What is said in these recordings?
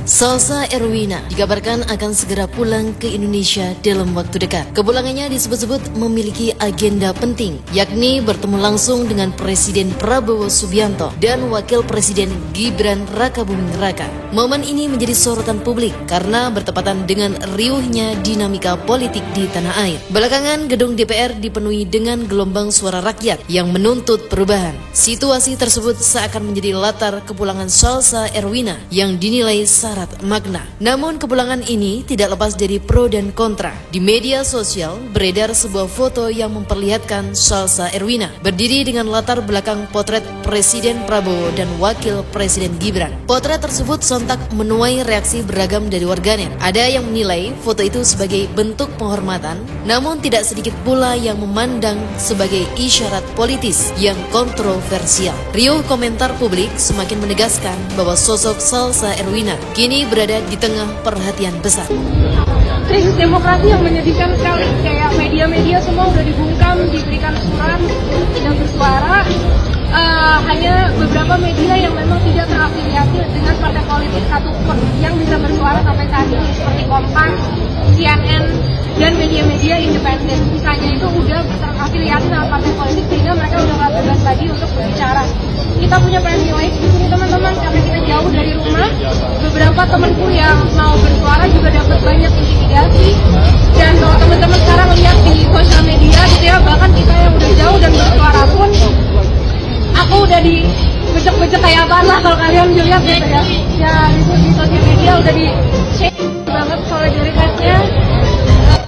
Salsa Erwina dikabarkan akan segera pulang ke Indonesia dalam waktu dekat. Kepulangannya disebut-sebut memiliki agenda penting, yakni bertemu langsung dengan Presiden Prabowo Subianto dan Wakil Presiden Gibran Rakabuming Raka. Momen ini menjadi sorotan publik karena bertepatan dengan riuhnya dinamika politik di tanah air. Belakangan gedung DPR dipenuhi dengan gelombang suara rakyat yang menuntut perubahan. Situasi tersebut seakan menjadi latar kepulangan Salsa Erwina yang dinilai syarat makna. Namun kepulangan ini tidak lepas dari pro dan kontra. Di media sosial beredar sebuah foto yang memperlihatkan Salsa Erwina berdiri dengan latar belakang potret Presiden Prabowo dan Wakil Presiden Gibran. Potret tersebut sontak menuai reaksi beragam dari warganet. Ada yang menilai foto itu sebagai bentuk penghormatan, namun tidak sedikit pula yang memandang sebagai isyarat politis yang kontroversial. Riuh komentar publik semakin menegaskan bahwa sosok Salsa Erwina kini berada di tengah perhatian besar. Krisis demokrasi yang menyedihkan sekali, kayak media-media semua udah dibungkam, diberikan surat, tidak bersuara. Hanya beberapa media yang memang tidak terafiliasi dengan partai politik satupun yang bisa bersuara sampai saat ini, seperti Kompas, CNN, dan media-media independen. Sisanya itu udah terafiliasi dengan partai politik sehingga mereka udah nggak bebas lagi untuk berbicara. Kita punya privilege di sini teman-teman, karena kita jauh dari rumah. Beberapa temanku yang mau bersuara juga dapat banyak intimidasi. Dan kalau teman-teman sekarang lihat di sosial media gitu ya, bahkan kita yang udah jauh dan bersuara pun, aku udah dibecek-becek kayak apaan lah kalau kalian lihat gitu ya. Ya itu di sosial media udah di share banget solidaritasnya.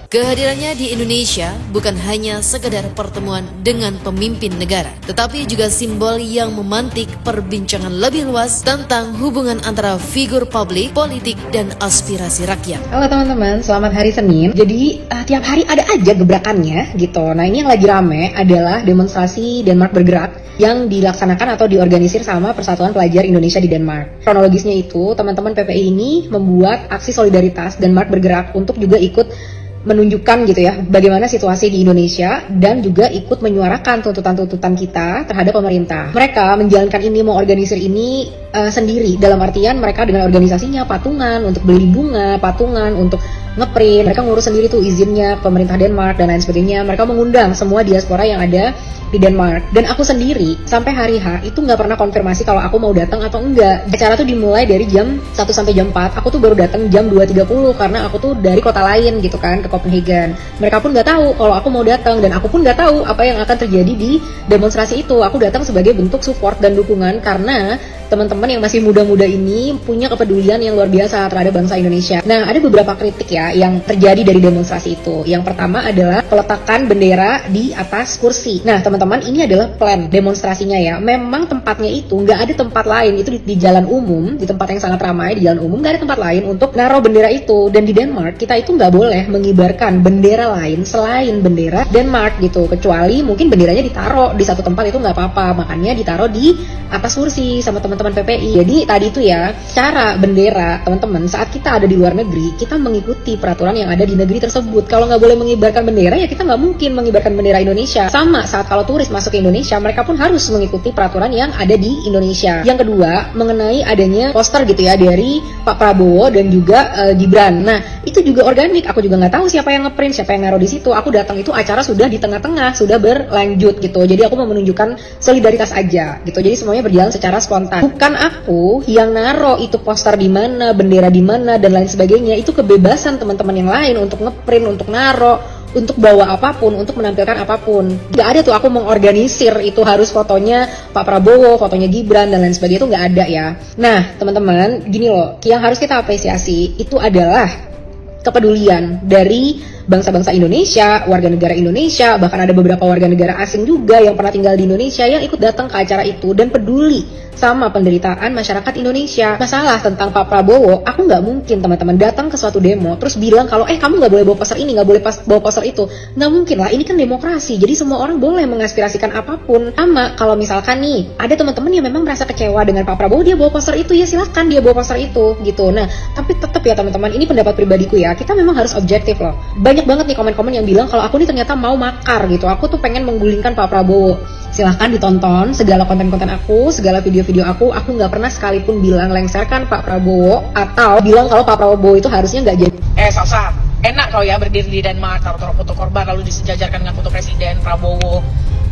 Kehadirannya di Indonesia bukan hanya sekedar pertemuan dengan pemimpin negara, tetapi juga simbol yang memantik perbincangan lebih luas tentang hubungan antara figur publik, politik, dan aspirasi rakyat. Halo teman-teman, selamat hari Senin. Jadi tiap hari ada aja gebrakannya gitu. Nah ini yang lagi rame adalah demonstrasi Denmark Bergerak yang dilaksanakan atau diorganisir sama Persatuan Pelajar Indonesia di Denmark. Kronologisnya itu, teman-teman PPI ini membuat aksi solidaritas Denmark Bergerak untuk juga ikut menunjukkan gitu ya bagaimana situasi di Indonesia dan juga ikut menyuarakan tuntutan-tuntutan kita terhadap pemerintah. Mereka menjalankan ini, mengorganisir ini sendiri, dalam artian mereka dengan organisasinya patungan untuk beli bunga, patungan untuk ngeprint, mereka ngurus sendiri tuh izinnya pemerintah Denmark dan lain sebagainya. Mereka mengundang semua diaspora yang ada di Denmark. Dan aku sendiri sampai hari H itu nggak pernah konfirmasi kalau aku mau datang atau enggak. Acara tuh dimulai dari jam 1 sampai jam 4. Aku tuh baru datang jam 2.30 karena aku tuh dari kota lain gitu kan, ke Copenhagen. Mereka pun nggak tahu kalau aku mau datang dan aku pun nggak tahu apa yang akan terjadi di demonstrasi itu. Aku datang sebagai bentuk support dan dukungan karena teman-teman yang masih muda-muda ini punya kepedulian yang luar biasa terhadap bangsa Indonesia. Nah, ada beberapa kritik ya yang terjadi dari demonstrasi itu. Yang pertama adalah peletakan bendera di atas kursi. Nah, teman-teman, ini adalah plan demonstrasinya ya. Memang tempatnya itu nggak ada tempat lain, itu di jalan umum, di tempat yang sangat ramai, di jalan umum, nggak ada tempat lain untuk naruh bendera itu. Dan di Denmark, kita itu nggak boleh mengibarkan bendera lain selain bendera Denmark gitu. Kecuali mungkin benderanya ditaruh di satu tempat itu nggak apa-apa. Makanya ditaruh di atas kursi sama teman-teman PPI. Jadi tadi itu ya, cara bendera teman-teman saat kita ada di luar negeri, kita mengikuti peraturan yang ada di negeri tersebut. Kalau nggak boleh mengibarkan bendera ya kita nggak mungkin mengibarkan bendera Indonesia. Sama saat kalau turis masuk ke Indonesia, mereka pun harus mengikuti peraturan yang ada di Indonesia. Yang kedua, mengenai adanya poster gitu ya dari Pak Prabowo dan juga Gibran. Nah itu juga organik. Aku juga nggak tahu siapa yang ngeprint, siapa yang naruh di situ. Aku datang itu acara sudah di tengah-tengah, sudah berlanjut gitu. Jadi aku mau menunjukkan solidaritas aja gitu. Jadi semuanya berjalan secara spontan. Bukan aku yang naro itu poster di mana, bendera di mana dan lain sebagainya. Itu kebebasan teman-teman yang lain untuk ngeprint, untuk naro, untuk bawa apapun, untuk menampilkan apapun. Gak ada tuh aku mengorganisir itu harus fotonya Pak Prabowo, fotonya Gibran dan lain sebagainya, itu gak ada ya. Nah teman-teman, gini loh, yang harus kita apresiasi itu adalah kepedulian dari bangsa-bangsa Indonesia, warga negara Indonesia, bahkan ada beberapa warga negara asing juga yang pernah tinggal di Indonesia yang ikut datang ke acara itu dan peduli sama penderitaan masyarakat Indonesia. Masalah tentang Pak Prabowo, aku nggak mungkin teman-teman datang ke suatu demo terus bilang kalau kamu nggak boleh bawa poster ini, nggak boleh bawa poster itu. Nggak mungkin lah, ini kan demokrasi, jadi semua orang boleh mengaspirasikan apapun. Sama kalau misalkan nih ada teman-teman yang memang merasa kecewa dengan Pak Prabowo, dia bawa poster itu, ya silahkan dia bawa poster itu gitu. Nah tapi tetap ya teman-teman, ini pendapat pribadiku ya, kita memang harus objektif loh. Banyak banget nih komen-komen yang bilang kalau aku nih ternyata mau makar gitu, aku tuh pengen menggulingkan Pak Prabowo. Silahkan ditonton segala konten-konten aku, segala video-video aku nggak pernah sekalipun bilang lengserkan Pak Prabowo atau bilang kalau Pak Prabowo itu harusnya nggak jadi. Salsa, enak kau ya berdiri di Denmark, taruh foto korban lalu disejajarkan dengan foto Presiden Prabowo.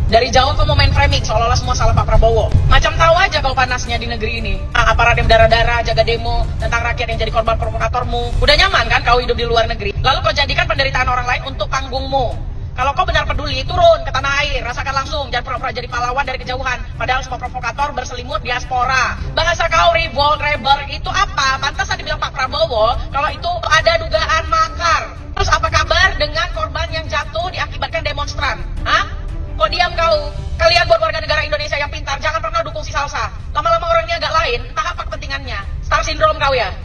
Dari jauh kau mau main framing seolah-olah semua salah Pak Prabowo. Macam tahu aja kau panasnya di negeri ini. Aparat yang berdarah-darah jaga demo tentang rakyat yang jadi korban provokatormu. Udah nyaman kan kau hidup di luar negeri? Lalu kau jadikan penderitaan orang lain untuk panggungmu. Kalau kau benar peduli, turun ke tanah air, rasakan langsung, jangan pura-pura jadi pahlawan dari kejauhan. Padahal semua provokator berselimut diaspora. Bahasa kau revolt, rebel itu apa? Pantas dibilang Pak Prabowo kalau itu ada dugaan makar. Terus apa kabar dengan korban yang jatuh diakibatkan demonstran? Hah? Kok diam kau? Kalian buat warga negara Indonesia yang pintar, jangan pernah dukung si Salsa. Lama-lama orangnya agak lain, entah apa kepentingannya. Star syndrome kau ya?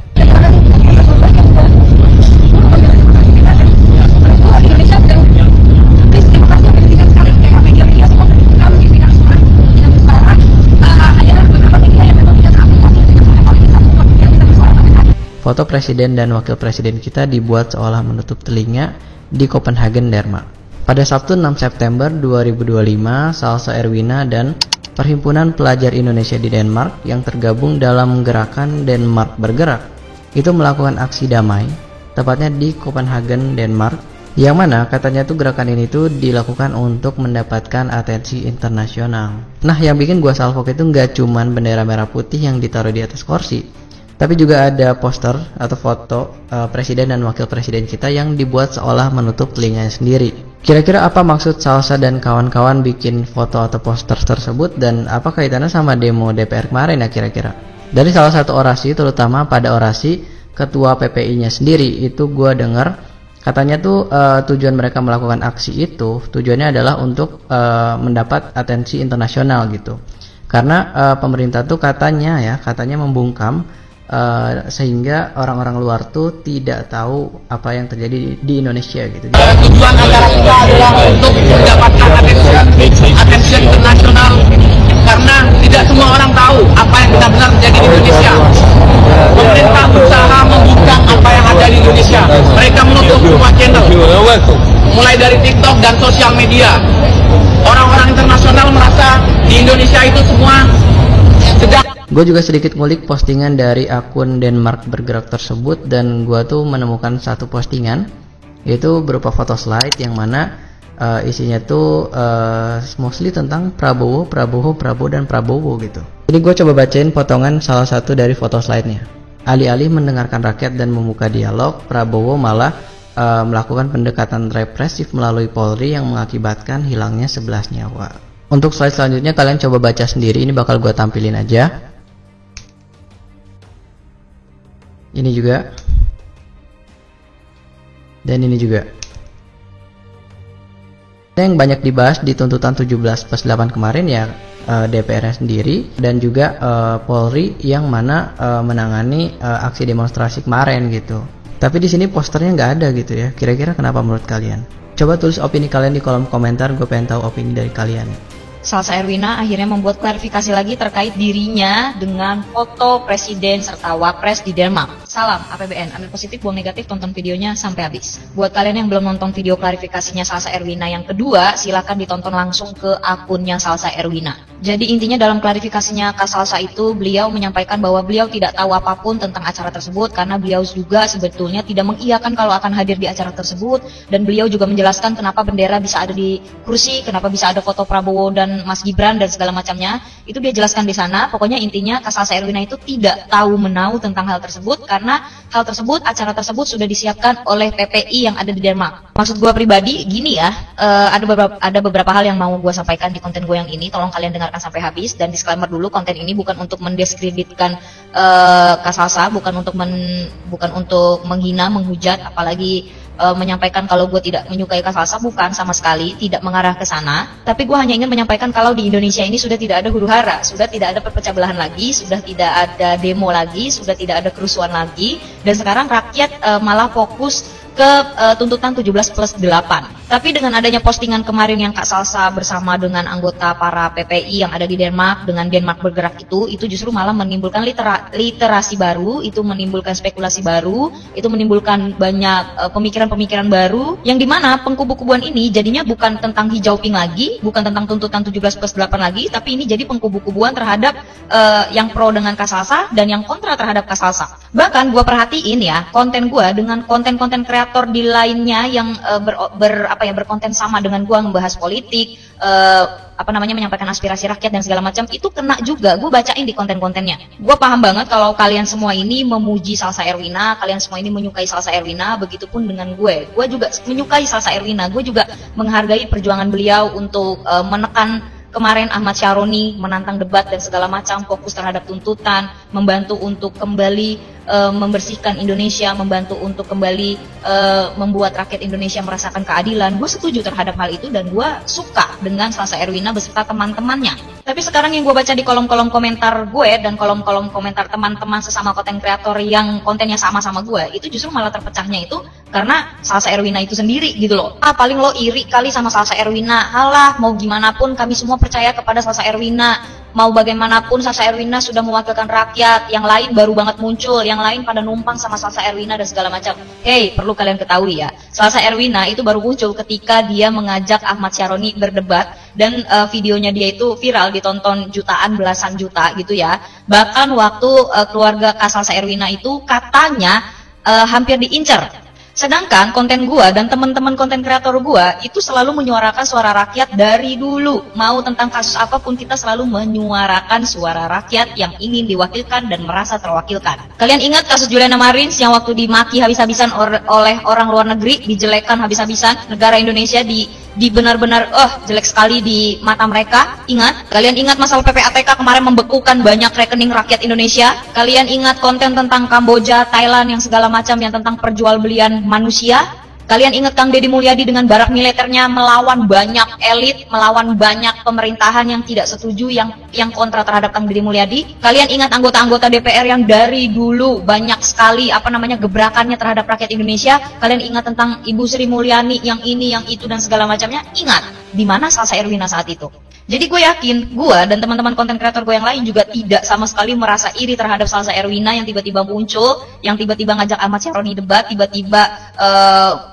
Foto presiden dan wakil presiden kita dibuat seolah menutup telinga di Copenhagen, Denmark. Pada Sabtu 6 September 2025, Salsa Erwina dan Perhimpunan Pelajar Indonesia di Denmark yang tergabung dalam gerakan Denmark Bergerak itu melakukan aksi damai, tepatnya di Copenhagen, Denmark, yang mana katanya tuh gerakan ini tuh dilakukan untuk mendapatkan atensi internasional. Nah, yang bikin gua salfok itu nggak cuman bendera merah putih yang ditaruh di atas kursi, tapi juga ada poster atau foto presiden dan wakil presiden kita yang dibuat seolah menutup telinganya sendiri. Kira-kira apa maksud Salsa dan kawan-kawan bikin foto atau poster tersebut, dan apa kaitannya sama demo DPR kemarin ya kira-kira? Dari salah satu orasi, terutama pada orasi ketua PPI-nya sendiri, itu gue dengar katanya tuh tujuan mereka melakukan aksi itu tujuannya adalah untuk mendapat atensi internasional gitu. Karena pemerintah tuh katanya membungkam sehingga orang-orang luar tuh tidak tahu apa yang terjadi di Indonesia gitu. Tujuan acara kita adalah untuk mendapatkan atensi internasional, karena tidak semua orang tahu apa yang benar-benar terjadi di Indonesia. Pemerintah berusaha membungkam apa yang ada di Indonesia. Mereka menutup semua channel, mulai dari TikTok dan sosial media. Orang-orang internasional merasa di Indonesia itu semua sedang. Gue juga sedikit ngulik postingan dari akun Denmark Bergerak tersebut, dan gue tuh menemukan satu postingan yaitu berupa foto slide yang mana isinya tuh mostly tentang Prabowo dan Prabowo gitu. Jadi gue coba bacain potongan salah satu dari foto slide-nya. Alih-alih mendengarkan rakyat dan membuka dialog, Prabowo malah melakukan pendekatan represif melalui Polri yang mengakibatkan hilangnya 11 nyawa. Untuk slide selanjutnya kalian coba baca sendiri, ini bakal gue tampilin aja. Ini juga, dan ini juga. Yang banyak dibahas di tuntutan 17+8 kemarin ya DPR sendiri dan juga Polri yang mana menangani aksi demonstrasi kemarin gitu. Tapi di sini posternya nggak ada gitu ya. Kira-kira kenapa menurut kalian? Coba tulis opini kalian di kolom komentar, gue pengen tahu opini dari kalian. Salsa Erwina akhirnya membuat klarifikasi lagi terkait dirinya dengan foto presiden serta wapres di Denmark. Salam APBN, ambil positif, buang negatif, tonton videonya sampai habis. Buat kalian yang belum nonton video klarifikasinya Salsa Erwina yang kedua, silakan ditonton langsung ke akunnya Salsa Erwina. Jadi intinya dalam klarifikasinya Kak Salsa itu, beliau menyampaikan bahwa beliau tidak tahu apapun tentang acara tersebut karena beliau juga sebetulnya tidak mengiyakan kalau akan hadir di acara tersebut, dan beliau juga menjelaskan kenapa bendera bisa ada di kursi, kenapa bisa ada foto Prabowo dan Mas Gibran dan segala macamnya. Itu dia jelaskan di sana. Pokoknya intinya Kak Salsa Erwina itu tidak tahu menau tentang hal tersebut karena hal tersebut, acara tersebut sudah disiapkan oleh PPI yang ada di Denmark. Maksud gue pribadi gini ya, ada beberapa hal yang mau gue sampaikan di konten gue yang ini. Tolong kalian dengarkan sampai habis, dan disclaimer dulu, konten ini bukan untuk mendiskreditkan Kak Salsa, bukan untuk menghina, menghujat, apalagi menyampaikan kalau gue tidak menyukai Kak Salsa, bukan sama sekali, tidak mengarah ke sana. Tapi gue hanya ingin menyampaikan kalau di Indonesia ini sudah tidak ada huru-hara, sudah tidak ada perpecah belahan lagi, sudah tidak ada demo lagi, sudah tidak ada kerusuhan lagi, dan sekarang rakyat malah fokus ke tuntutan 17+8. Tapi dengan adanya postingan kemarin yang Kak Salsa bersama dengan anggota para PPI yang ada di Denmark, dengan Denmark bergerak itu justru malah menimbulkan literasi baru, itu menimbulkan spekulasi baru, itu menimbulkan banyak pemikiran-pemikiran baru, yang dimana pengkubu-kubuan ini jadinya bukan tentang hijau pink lagi, bukan tentang tuntutan 17+8 lagi, tapi ini jadi pengkubu-kubuan terhadap yang pro dengan Kak Salsa dan yang kontra terhadap Kak Salsa. Bahkan gue perhatiin ya, konten gue dengan konten-konten kreator di lainnya yang berkonten sama dengan gue, membahas politik, menyampaikan aspirasi rakyat dan segala macam, itu kena juga. Gue bacain di konten-kontennya. Gue paham banget kalau kalian semua ini memuji Salsa Erwina, kalian semua ini menyukai Salsa Erwina, begitupun dengan gue. Gue juga menyukai Salsa Erwina, gue juga menghargai perjuangan beliau untuk menekan kemarin Ahmad Syaroni, menantang debat dan segala macam, fokus terhadap tuntutan, membantu untuk kembali membersihkan Indonesia, membantu untuk kembali membuat rakyat Indonesia merasakan keadilan. Gue setuju terhadap hal itu dan gue suka dengan Salsa Erwina beserta teman-temannya. Tapi sekarang yang gue baca di kolom-kolom komentar gue dan kolom-kolom komentar teman-teman sesama konten kreator yang kontennya sama-sama gue, itu justru malah terpecahnya itu karena Salsa Erwina itu sendiri gitu loh. Paling lo iri kali sama Salsa Erwina. Halah, mau gimana pun kami semua percaya kepada Salsa Erwina. Mau bagaimanapun Salsa Erwina sudah mewakilkan rakyat, yang lain baru banget muncul, yang lain pada numpang sama Salsa Erwina dan segala macam. Hey, perlu kalian ketahui ya, Salsa Erwina itu baru muncul ketika dia mengajak Ahmad Syaroni berdebat dan videonya dia itu viral, ditonton jutaan, belasan juta gitu ya. Bahkan waktu keluarga Kak Salsa Erwina itu katanya hampir diincar. Sedangkan konten gua dan teman-teman konten kreator gua itu selalu menyuarakan suara rakyat dari dulu. Mau tentang kasus apapun kita selalu menyuarakan suara rakyat yang ingin diwakilkan dan merasa terwakilkan. Kalian ingat kasus Juliana Marins yang waktu dimaki habis-habisan oleh orang luar negeri, dijelekan habis-habisan, negara Indonesia di benar-benar jelek sekali di mata mereka. Ingat? Kalian ingat masalah PPATK kemarin membekukan banyak rekening rakyat Indonesia? Kalian ingat konten tentang Kamboja, Thailand yang segala macam yang tentang perjualbelian manusia? Kalian ingat Kang Deddy Mulyadi dengan barak militernya melawan banyak elit, melawan banyak pemerintahan yang tidak setuju, yang kontra terhadap Kang Deddy Mulyadi? Kalian ingat anggota-anggota DPR yang dari dulu banyak sekali gebrakannya terhadap rakyat Indonesia? Kalian ingat tentang Ibu Sri Mulyani yang ini, yang itu dan segala macamnya? Ingat, di mana Salsa Erwina saat itu? Jadi gue yakin, gue dan teman-teman konten kreator gue yang lain juga tidak sama sekali merasa iri terhadap Salsa Erwina yang tiba-tiba muncul, yang tiba-tiba ngajak Ahmad Syaroni debat, tiba-tiba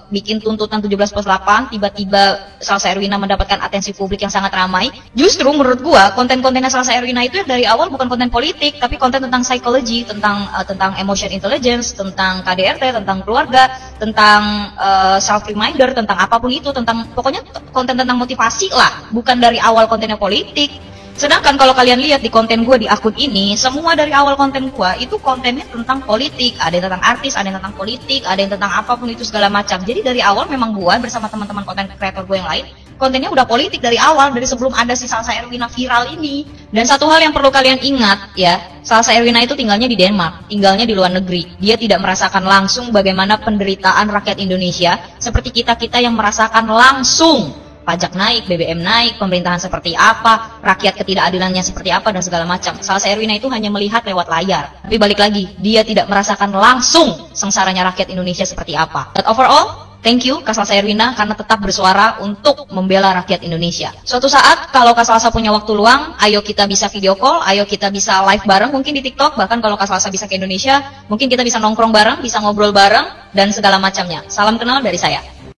bikin tuntutan 17+8, tiba-tiba Salsa Erwina mendapatkan atensi publik yang sangat ramai. Justru menurut gue, konten-kontennya Salsa Erwina itu yang dari awal bukan konten politik, tapi konten tentang psychology, tentang emotion intelligence, tentang KDRT, tentang keluarga, tentang self-reminder, tentang apapun itu, pokoknya konten tentang motivasi lah, bukan dari awal kontennya politik. Sedangkan kalau kalian lihat di konten gue di akun ini, semua dari awal konten gue itu kontennya tentang politik. Ada yang tentang artis, ada yang tentang politik, ada yang tentang apapun itu segala macam. Jadi dari awal memang gue bersama teman-teman konten kreator gue yang lain, kontennya udah politik dari awal, dari sebelum ada si Salsa Erwina viral ini. Dan satu hal yang perlu kalian ingat ya, Salsa Erwina itu tinggalnya di Denmark, tinggalnya di luar negeri. Dia tidak merasakan langsung bagaimana penderitaan rakyat Indonesia seperti kita-kita yang merasakan langsung pajak naik, BBM naik, pemerintahan seperti apa, rakyat ketidakadilannya seperti apa, dan segala macam. Salsa Erwina itu hanya melihat lewat layar. Tapi balik lagi, dia tidak merasakan langsung sengsaranya rakyat Indonesia seperti apa. But overall, thank you Kak Salsa Erwina karena tetap bersuara untuk membela rakyat Indonesia. Suatu saat kalau Kak Salsa punya waktu luang, ayo kita bisa video call, ayo kita bisa live bareng mungkin di TikTok, bahkan kalau Kak Salsa bisa ke Indonesia, mungkin kita bisa nongkrong bareng, bisa ngobrol bareng, dan segala macamnya. Salam kenal dari saya.